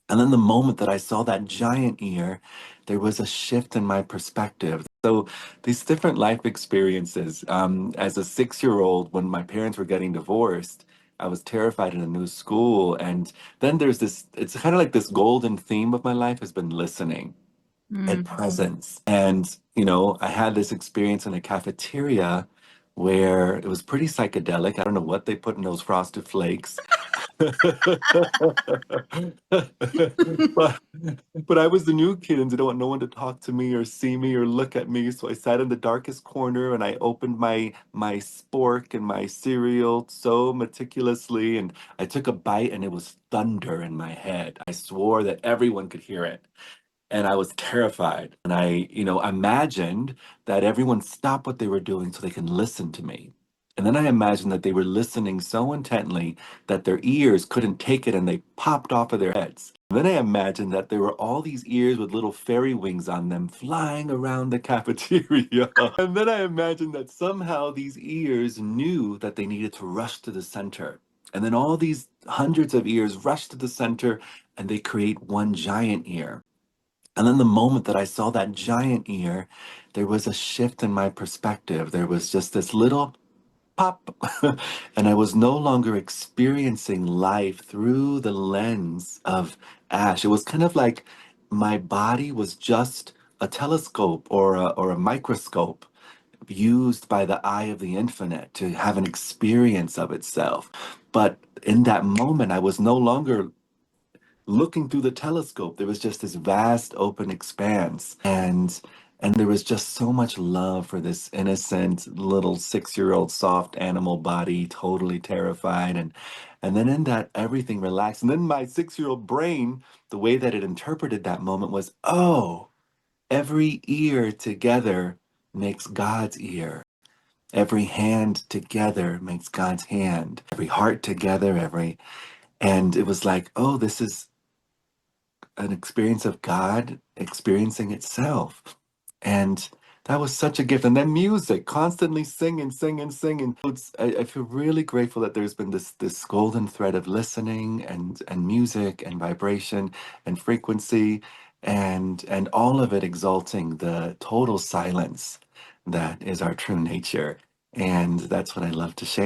And then the moment that I saw that giant ear, there was a shift in my perspective. So these different life experiences, as a 6-year-old, when my parents were getting divorced, I was terrified in a new school. And then there's this, it's kind of like this golden theme of my life has been listening and Mm. presence. And, I had this experience in a cafeteria where it was pretty psychedelic. I don't know what they put in those frosted flakes. But but I was the new kid and didn't want no one to talk to me or see me or look at me. So I sat in the darkest corner and I opened my spork and my cereal so meticulously, and I took a bite and it was thunder in my head. I swore that everyone could hear it. And I was terrified. And I, imagined that everyone stopped what they were doing so they can listen to me. And then I imagined that they were listening so intently that their ears couldn't take it and they popped off of their heads. And then I imagined that there were all these ears with little fairy wings on them flying around the cafeteria. And then I imagined that somehow these ears knew that they needed to rush to the center. And then all these hundreds of ears rush to the center and they create one giant ear. And then the moment that I saw that giant ear, there was a shift in my perspective. There was just this little pop, and I was no longer experiencing life through the lens of Ash. It was kind of like my body was just a telescope or a microscope used by the eye of the infinite to have an experience of itself. But in that moment, I was no longer looking through the telescope. There was just this vast open expanse, and there was just so much love for this innocent little 6-year-old soft animal body, totally terrified. And then in that, everything relaxed. And then my 6-year-old brain, the way that it interpreted that moment was, oh, every ear together makes God's ear. Every hand together makes God's hand. Every heart together, and it was like, oh, this is an experience of God experiencing itself. And that was such a gift. And then music, constantly singing, singing, singing. I feel really grateful that there's been this golden thread of listening and music and vibration and frequency and all of it exalting the total silence that is our true nature. And that's what I love to share.